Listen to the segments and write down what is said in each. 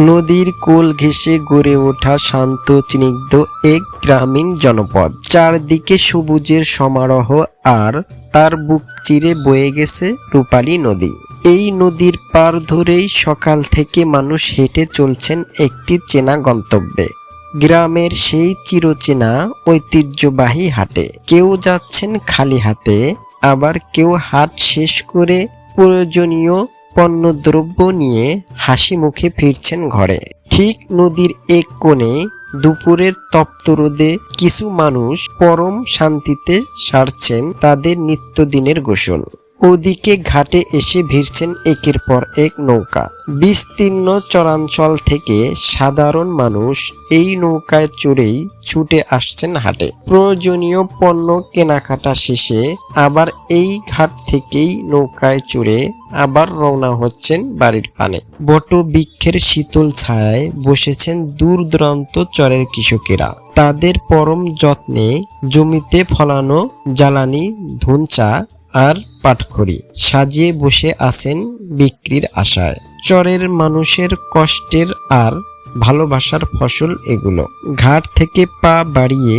নদীর কোল ঘেঁষে গড়ে ওঠা শান্ত স্নিগ্ধ এক গ্রামীণ জনপদ। চারদিকে সবুজের সমারোহ, আর তার বুক চিরে বয়ে গেছে রূপালী নদী। এই নদীর পার ধরেই সকাল থেকে মানুষ হেঁটে চলছেন একটি চেনা গন্তব্যে, গ্রামের সেই চিরচেনা ঐতিহ্যবাহী হাটে। কেউ যাচ্ছেন খালি হাতে, আবার কেউ হাট শেষ করে প্রয়োজনীয় পণ্যদ্রব্য নিয়ে হাসি মুখে ফিরছেন ঘরে। ঠিক নদীর এক কোণে দুপুরের তপ্ত রোদে কিছু মানুষ পরম শান্তিতে সারছেন তাদের নিত্যদিনের গোসল। ওদিকে ঘাটে এসে ভিড়ছেন একের পর এক নৌকা। বিস্তীর্ণ চরাঞ্চল থেকে সাধারণ মানুষ এই নৌকায় চড়েই ছুটে আসছেন হাটে। প্রয়োজনীয় পণ্য কেনাকাটা শেষে আবার এই ঘাট থেকেই নৌকায় চড়ে আবার রওনা হচ্ছেন বাড়ির পানে। বটবৃক্ষের শীতল ছায়ায় বসেছেন দূর দূরান্ত চরের কৃষকেরা। তাদের পরম যত্নে জমিতে ফলানো জ্বালানি, ধুনচা আর পাটখড়ি সাজিয়ে বসে আছেন বিক্রির আশায়। চরের মানুষের কষ্টের আর ভালোবাসার ফসল এগুলো। ঘাট থেকে পা বাড়িয়ে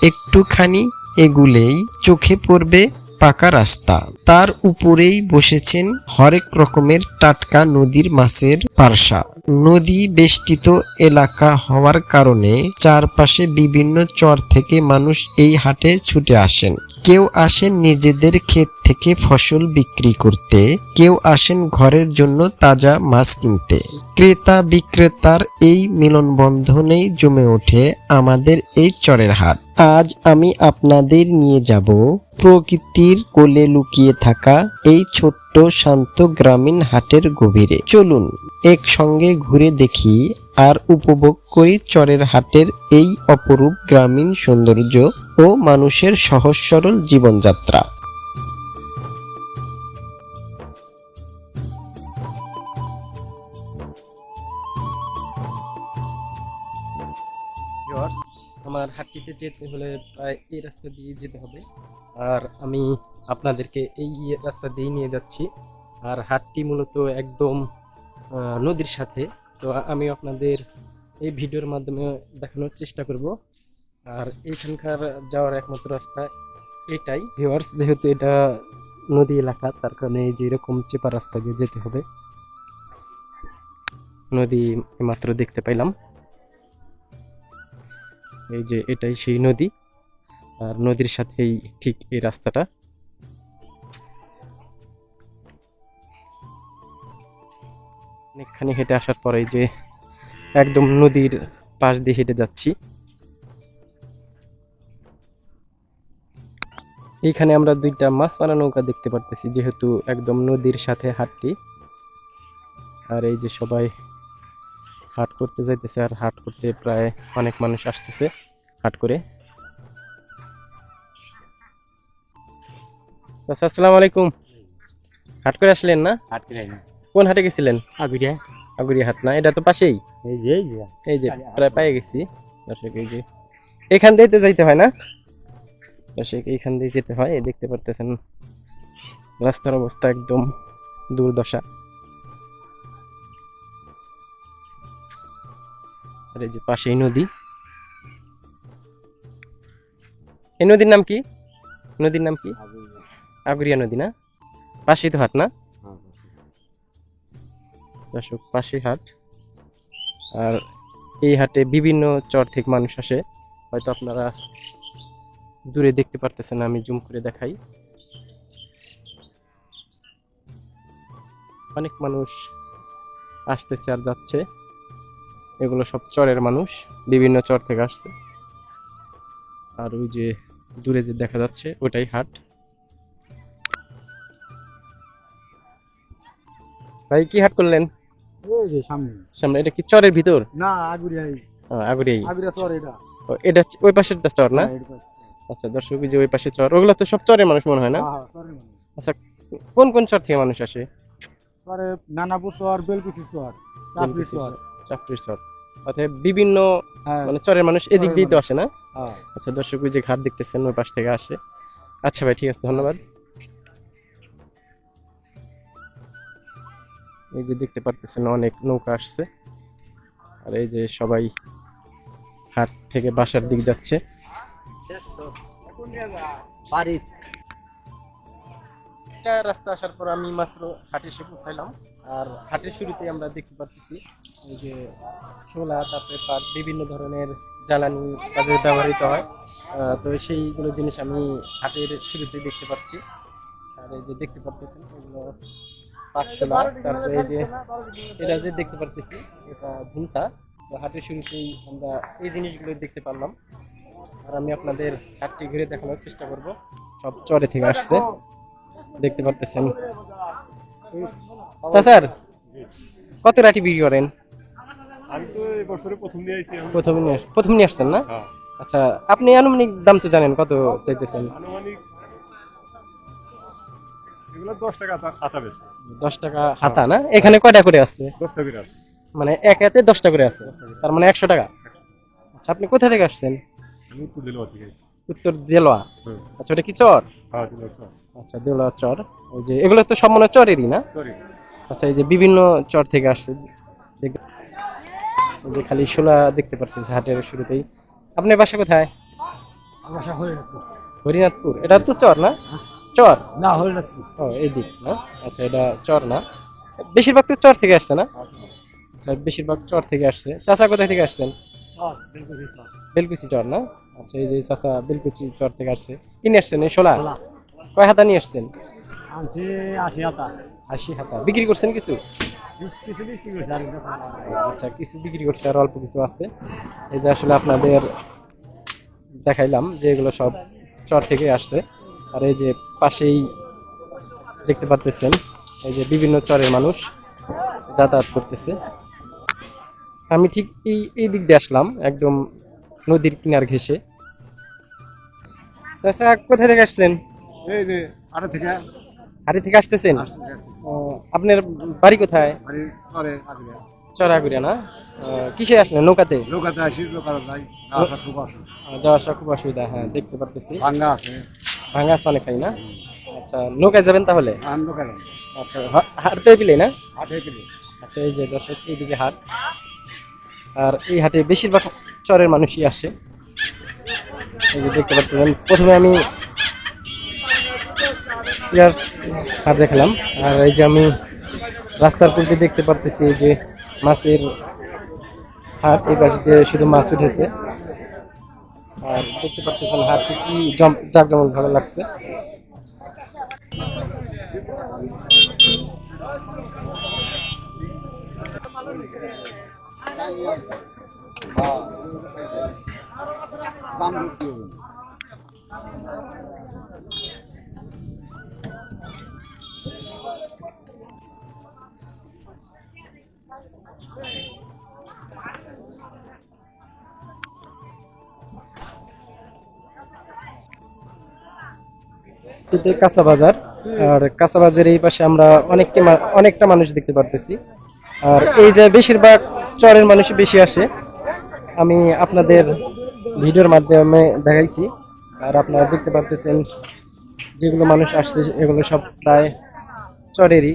একটুখানি এগুলেই চোখে পড়বে পাকা রাস্তা। তার উপরেই বসেছেন হরেক রকমের টাটকা নদীর মাছের পারসা। নদী বেষ্টিত এলাকা হওয়ার কারণে চারপাশে বিভিন্ন চর থেকে মানুষ এই হাটে ছুটে আসেন। কেউ আসেন নিজেদের ক্ষেত থেকে ফসল বিক্রি করতে, কেউ আসেন ঘরের জন্য তাজা মাছ কিনতে। ক্রেতা বিক্রেতার এই মিলনবন্ধনেই জমে ওঠে আমাদের এই চরের হাট। আজ আমি আপনাদের নিয়ে যাব প্রকৃতির কোলে লুকিয়ে থাকা এই ছোট্ট শান্ত গ্রামীণ হাটের গভীরে। চলুন একসঙ্গে ঘুরে দেখি আর উপভোগ করি চরের হাটের এই অপরূপ গ্রামীণ সৌন্দর্য ও মানুষের সহজ সরল জীবনযাত্রা। আমার হাটটিতে যেতে হলে প্রায় এই রাস্তা দিয়ে যেতে হবে, আর আমি আপনাদেরকে এই রাস্তা দিয়ে নিয়ে যাচ্ছি। আর হাটটি মূলত একদম নদীর সাথে, তো আমি আপনাদের এই ভিডিওর মাধ্যমে দেখানোর চেষ্টা করব। আর এইখানকার যাওয়ার একমাত্র রাস্তা এটাই ভিউয়ার্স, যেহেতু এটা নদী এলাকা তার কারণে যে এরকম চেপা রাস্তা দিয়ে যেতে হবে। নদী মাত্র দেখতে পাইলাম, এই যে এটাই সেই নদী, আর নদীর সাথেই ঠিক এই রাস্তাটা। অনেকখানি হেঁটে আসার পরে যে একদম নদীর পাশ দিয়ে হেঁটে যাচ্ছি। এইখানে আমরা দুইটা মাছ মারা নৌকা দেখতে পারতেছি, যেহেতু একদম নদীর সাথে হাটটি। আর এই যে সবাই হাট করতে যাইতেছে, আর হাট করতে প্রায় অনেক মানুষ আসতেছে হাট করে। আচ্ছা, আসসালামু আলাইকুম। হাট করে আসলেন না? হাট করে না, কোন হাটে গেছিলেন? আগুরিয়া। আগুরিয়া হাট না? এটা তো পাশেই, এই যে প্রায় পেয়ে গেছি। দর্শক এই যে এখান দিয়ে তো যাইতে হয় না? দর্শক এইখান দিয়ে যেতে হয়। এই দেখতে পারতেছেন রাস্তার অবস্থা একদম দুর্দশা। আর এই যে পাশেই নদী। এই নদীর নাম কি? নদীর নাম কি? আগুরিয়া নদী না? পাশেই তো হাট না? দর্শক পাশেই হাট। আর এই হাটে বিভিন্ন চর থেকে মানুষ আসে, হয়তো আপনারা দূরে দেখতে পারতেছেন, আমি জুম করে দেখাই। অনেক মানুষ আসতেছে আর যাচ্ছে, এগুলো সব চরের মানুষ, বিভিন্ন চর থেকে আসছে। আর ওই যে দূরে যে দেখা যাচ্ছে ওটাই হাট। ভাই কি হাট করলেন? ওই যে সামনে। সামনে এটা কি চরের ভিতর? না, আগুরিয়াই। আগুরিয়াই। আগুরিয়া চর এটা। এটা ওই পাশেরটা চর না? আচ্ছা দর্শক, যে ওই পাশে চর, ওগুলো তো সব চরের মানুষ মনে হয় না? হ্যাঁ, চরের মানুষ। আচ্ছা, কোন কোন চর থেকে মানুষ আসে? চরে নানাপুর চর, বেলকুচি চর, চাপড়ি চর। চাপড়ির চর, অর্থাৎ বিভিন্ন হ্যাঁ, মানে চরের মানুষ এদিক দিয়েই তো আসে না? হ্যাঁ। আচ্ছা দর্শক, ওই যে ঘাট দেখতেছেন ওই পাশ থেকে আসে। আচ্ছা ভাই, ঠিক আছে, ধন্যবাদ। এই যে দেখতে পারতেছেন অনেক নৌকা আসছে, আর এই যে সবাই হাট থেকে বাসার দিক যাচ্ছে। একটা রাস্তা আসার পর আমি মাত্র হাটে এসে পৌঁছাইলাম। আর হাটের শুরুতেই আমরা দেখতে পাচ্ছি এই যে শোলা, তারপরে পাট, বিভিন্ন ধরনের জ্বালানি তাদের ব্যবহৃত হয়। তো সেইগুলো জিনিস আমি হাটের শুরুতে দেখতে পাচ্ছি। আর এই যে দেখতে পাচ্ছেন এগুলো পাটশোলা, তারপরে এই যে এটা যে দেখতে পাচ্ছি এটা ধুমসা। তো হাটের শুরুতেই আমরা এই জিনিসগুলো দেখতে পারলাম। আর আমি আপনাদের হাটটি ঘুরে দেখানোর চেষ্টা করব। সব চরে থেকে আসছে, দেখতে পাচ্ছেন। স্যার কত রাটি বিক্রি করেন? আমি তো এই বছরে প্রথম দিয়ে আইছি। প্রথম নিয়ে আসছেন না? আচ্ছা, আপনি আনুমানিক দাম তো জানেন, কত চাইতেছেন? আনুমানিক এগুলো 10 টাকা আতা বেশি। 10 টাকা হাতা না? এখানে কয়টা করে আছে? 10 টাকা আছে। মানে এক হাতে 10টা করে আছে, তার মানে 100 টাকা। আচ্ছা, আপনি কোথা থেকে আসছেন? আমি তো দিলো ঠিক আছে। উত্তর দেলোয়া। হুম। আচ্ছা, ওটা কি চর? হ্যাঁ দিলো স্যার। আচ্ছা, দেলোয়া চর। ওই যে এগুলো তো সব মনে হয় চরেরই না? সরি। আচ্ছা, এই যে বিভিন্ন চর থেকে আসছে। এই যে খালি শোলা দেখতে পাচ্ছেন হাটের শুরুতেই। আপনার বাসা কোথায়? আশা হয়ে গেছে। হরিনাথপুর। এটা তো চর না? চর না হরিনাথপুর। ও, এই দিক না? আচ্ছা, এটা চর না? বেশিরভাগ তো চর থেকে আসছে না? আচ্ছা, বেশিরভাগ চর থেকে আসছে। চাচা কোথায় থেকে আসছেন? বেলকুচি চর না? আচ্ছা, এই যে চাচা বেলকুচি চর থেকে আসছে। কি নিয়ে আসছেন এই শোলা? কয় হাতা নিয়ে আসছেন? আনছি 80 আতা। 80 হাতা। বিক্রি করছেন কিছু? কিছু বিক্রি করছে আর আচ্ছা, কিছু বিক্রি করছে আর অল্প কিছু আছে। এই যে আসলে আপনাদের দেখাইলাম যে এগুলো সব চর থেকে আসছে। আর এই যে পাশেই দেখতে পাচ্ছেন এই যে বিভিন্ন চরের মানুষ যাতায়াত করতেছে। আমি ঠিক এই দিক দিয়ে আসলাম, একদম নদীর কিনার ঘেঁষে। চাচা কোথায় থেকে আসছেন? এই যে আটা থেকে হাড়ি থেকে আসতেছেন? আপনার বাড়ি কোথায়? আরে সরে আগে চরাগুড়িয়া না? কিসে আসলেন? নৌকাতে? লোকাতে আসি লোকাতে যাই আসা খুব আসে। যাওয়া আসা খুব অসুবিধা। হ্যাঁ, দেখতে পারতেছি। ভাঙ্গা আছে। ভাঙা আছে অনেকটাই না? আচ্ছা, নৌকায় যাবেন তাহলে? আন লোকাতে আচ্ছা, হাট তো এপিলে না? আটে কিলো। আচ্ছা, এই যে দর্শক এইদিকে হাট। আর এই হাটে বেশিরভাগ চরের মানুষই আসে। এই যে দেখতে পাচ্ছেন, প্রথমে আমি ইয়ার হাট দেখালাম। আর এই যে আমি রাস্তার পূর্বে দেখতে পারতেছি এই যে মাছের হাট। এই পাশে দিয়ে শুধু মাছ উঠেছে। আর দেখতে পাচ্ছেন হাটটি কি জাঁকজমক ভাবে লাগছে। দাম বেশি হবে। এটি কাঁচা বাজার। আর কাঁচা বাজারের এই পাশে আমরা অনেকটা মানুষ দেখতে পারতেছি। আর এই যে বেশিরভাগ চরের মানুষই বেশি আসে, আমি আপনাদের ভিডিওর মাধ্যমে দেখাইছি। আর আপনারা দেখতে পারতেছেন যেগুলো মানুষ আসছে এগুলো সব প্রায় চরেরই,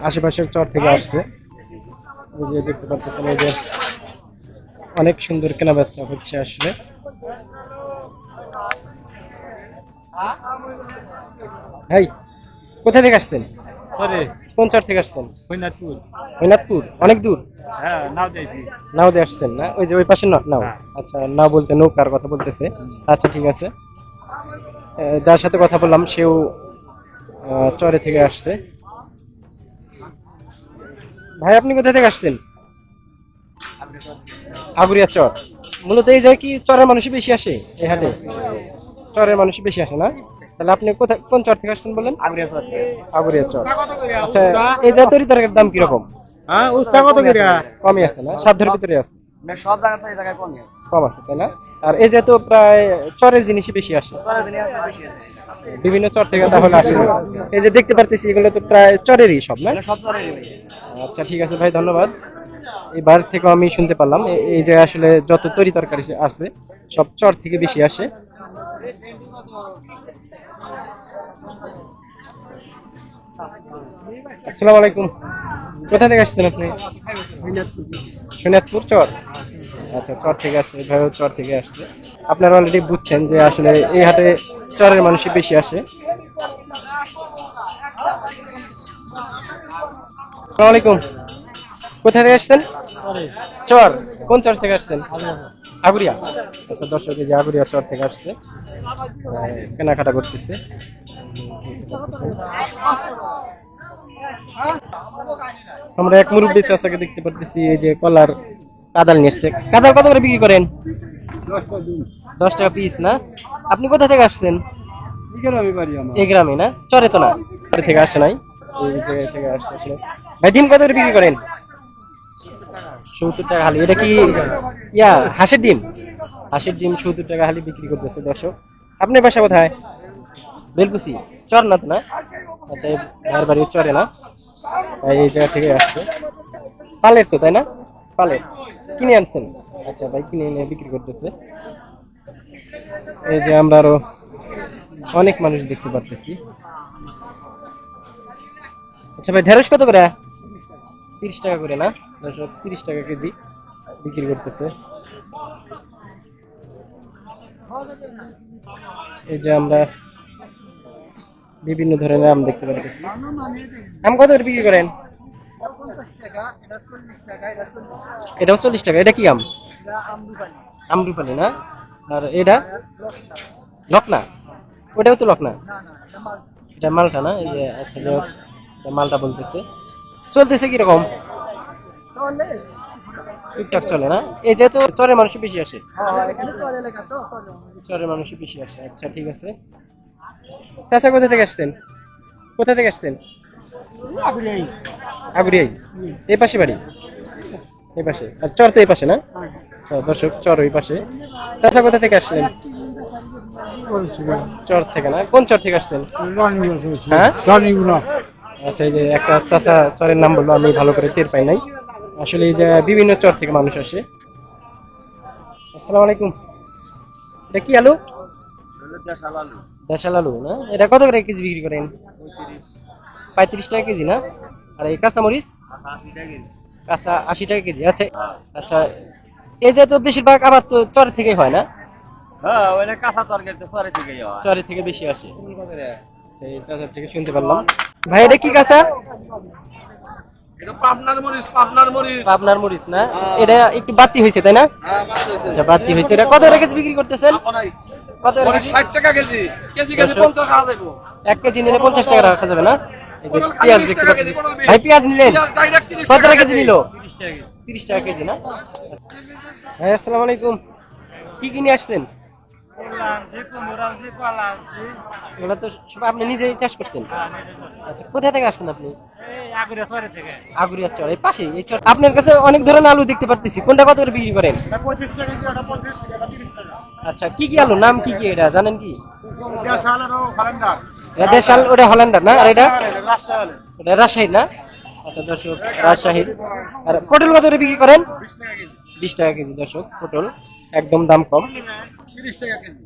আশেপাশের চর থেকে আসছে। এই যে দেখতে পারতেছেন এই যে অনেক সুন্দর কেনা বেচা হচ্ছে আসলে। ভাই কোথা থেকে আসছেন? সরে কোন চর থেকে আসছেন? হরিনাথপুর। হরিনাথপুর? অনেক দূর? হ্যাঁ নাও দিয়েছি। নাও দিয়ে আসছেন না? ওই যে ওই পাশে নাও। আচ্ছা, নাও বলতে নৌকার কথা বলতেছে। আচ্ছা, ঠিক আছে। যার সাথে কথা বললাম সেও চরে থেকে আসছে। ভাই আপনি কোথা থেকে আসছেন? আগুরিয়া চর। মূলত এই জায়গায় কি চরের মানুষই বেশি আসে এই হাটে? চরের মানুষই বেশি আসে না? তাহলে আপনি কোন চর থেকে আসছেন বললেন? আগুরিয়া চর। আচ্ছা, এই যে তরি তরকারির দাম কিরকম? হ্যাঁ উস্তা কত করে? কমই আছে না? সাধ্যের ভিতরে আছে? সব জায়গাতে এই জায়গায় কমই আছে। কম আছে তাই না? আর এই যে তো প্রায় চরের জিনিসই বেশি আসে, বিভিন্ন চর থেকে তাহলে আসে। এই যে দেখতে পারতেছি এগুলো তো প্রায় চরেরই সব না? সব ধরনের আচ্ছা, ঠিক আছে ভাই, ধন্যবাদ। এই বার থেকেও আমি শুনতে পারলাম এই যে আসলে যত তরি তরকারি আছে সব চর থেকে বেশি আসে। আসসালামু আলাইকুম। কোথা থেকে আসছেন আপনি? সোনাতপুর চর। আচ্ছা, চর থেকে আসছে, ভাইও চর থেকে আসছে। আপনারা অলরেডি বুঝছেন যে আসলে এই হাটে চরের মানুষই বেশি আসে। আসসালামু আলাইকুম, কোথা থেকে আসছেন? চর। কোন চর থেকে আসছেন? আগুরিয়া। আচ্ছা দর্শক, এই যে আগুরিয়া চর থেকে আসছে, কেনাকাটা করতেছে। আমরা এক মুরব্বী চাচাকে দেখতে পাচ্ছি, এই যে কলার কাদাল নিচ্ছে। কাদাল কত করে বিক্রি করেন? 10 টাকা পিস না? আপনি কোথা থেকে আসছেন? এই গ্রামে না, চরে তো না, চরে থেকে আসে নাই, এই জায়গা থেকে আসছে আসলে। ভাই ডিম কত করে বিক্রি করেন? 70 টাকা হালি। এটা কি হাঁসের ডিম? হাঁসের ডিম 70 টাকা হালি বিক্রি করতেছে দর্শক। আপনার বাসা কোথায়? বেলকুচি চর না তো না? আচ্ছা, এই ভাইয়ের বাড়ি চরে না, ভাই এই জায়গা থেকে আসছে। পালের তো তাই না? পালের কিনে আনছেন? আচ্ছা, ভাই কিনে এনে বিক্রি করতেছে। এই যে আমরা আরো অনেক মানুষ দেখতে পাচ্ছি। আচ্ছা ভাই, ঢেঁড়স কত করে? 30 টাকা করে না দর্শক, 30 টাকা কেজি বিক্রি করতেছে। এই যে আমরা বিভিন্ন ধরনের আম দেখতে পাচ্ছি। আম কত করে বিক্রি করেন? এটাও 40 টাকা। এটা কি আম? আমরুপালি না? আর এটা লকনা? ওটাও তো লকনা, এটা মালটা না? এই যে আচ্ছা, মালটা বলতেছে। চলতেছে কিরকম? টুকটাক চলে না? এই যে তো চরের মানুষ বেশি আসে, চরের মানুষ বেশি আসে। আচ্ছা ঠিক আছে। চাচা কোথা থেকে আসছেন? কোথা থেকে আসছেন? আগুরিয়াই। এই পাশে বাড়ি? এই পাশে। আর চর তো এই পাশে না? আচ্ছা দর্শক, চর ওই পাশে। চাচা কোথা থেকে আসলেন? চর থেকে না? কোন চর থেকে আসছেন? হ্যাঁ, আচ্ছা। এই যে একটা চাচা চরের নাম বললো, আমি ভালো করে টের পাই নাই। আসলে এই যে বিভিন্ন চর থেকে মানুষ আসে। আসসালামু আলাইকুম, এটা কি আলু? দেশাল আলু না? এটা কত করে কেজি বিক্রি করেন? 35 টাকা কেজি না? আর এই কাঁচা মরিচ? কাঁচা 80 টাকা কেজি। আচ্ছা আচ্ছা, এই যে তো বেশিরভাগ আবার তো চর থেকে হয় না? চরে থেকে বেশি আসে। আচ্ছা, এই চাচার থেকে শুনতে পারলাম। ভাই এটা কি কাঁচা? পাবনার মরিচ না? এটা একটু বাড়তি হয়েছে তাই না? আচ্ছা, বাড়তি হয়েছে। এটা কত টাকা কেজি বিক্রি করতেছেন? কত টাকা? 60 টাকা কেজি। কেজি 50 টাকা দেবো। 1 কেজি নিলে 50 টাকা রাখা যাবে না? এই যে পেঁয়াজ দেখতে পাচ্ছি। ভাই পেঁয়াজ নিলেন কত টাকা কেজি নিল? 30 টাকা কেজি না? ভাই আসসালামু আলাইকুম, কি কিনে আসছেন? এগুলো তো সব আপনি নিজেই চাষ করছেন? আচ্ছা, কোথা থেকে আসছেন আপনি? আগুরিয়া চর, এই পাশে এই চর। আপনার কাছে অনেক ধরনের আলু দেখতে পাচ্ছি, কোনটা কত করে বিক্রি করেন? আচ্ছা, কি কি আলু, নাম কি কি এটা জানেন কি? দেশাল, ওটা হল্যান্ডার না? আর এটা রাজশাহী না? আচ্ছা দর্শক, রাজশাহীর। আর পটল কত করে বিক্রি করেন? 20 টাকা কেজি দর্শক, পটল একদম দাম কম। 30 টাকা কেজি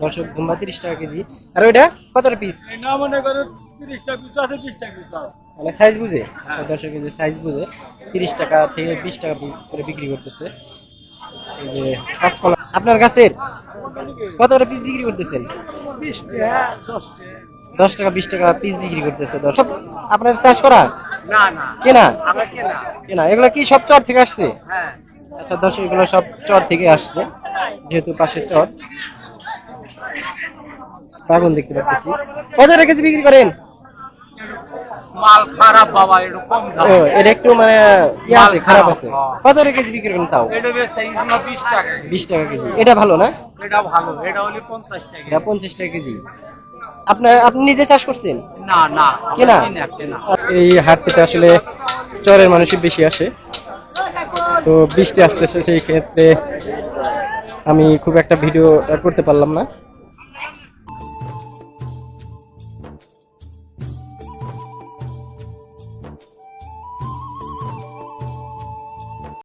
দর্শক, ধুম্বা 30 টাকা কেজি। আর ওইটা কত পিস? মানে সাইজ বুঝে দর্শক, এই যে সাইজ বুঝে 30 টাকা থেকে 20 টাকা পিস করে বিক্রি করতেছে। এই যে কাঁচকলা আপনার গাছের কত করে পিস বিক্রি করতেছেন? 10 টাকা 20 টাকা পিস বিক্রি করতেছে দর্শক। আপনার চাষ করা? না না, কেনা। কেনা। এগুলো কি সব চর থেকে আসছে? হ্যাঁ। আচ্ছা দর্শক, এগুলো সব চর থেকে আসছে, যেহেতু পাশে চর। ড্রাগন দেখতে পাচ্ছি। কত টাকা কেজি বিক্রি করেন? মাল খারাপ বাবা, একটু কম দাম। এটা একটু মানে আছে, খারাপ আছে। কত টাকা কেজি বিক্রি করেন তাও? এটা বেচতে 20 টাকা। 20 টাকা কেজি। এটা ভালো না? এটা ভালো, এটা হলো 50 টাকা। এটা 50 টাকা কেজি। আপনি নিজে চাষ করছেন? না না, কেনা। এই হাটটিতে আসলে চরের মানুষই বেশি আসে, তো বৃষ্টি আসতেছে, সেই ক্ষেত্রে আমি খুব একটা ভিডিও করতে পারলাম না।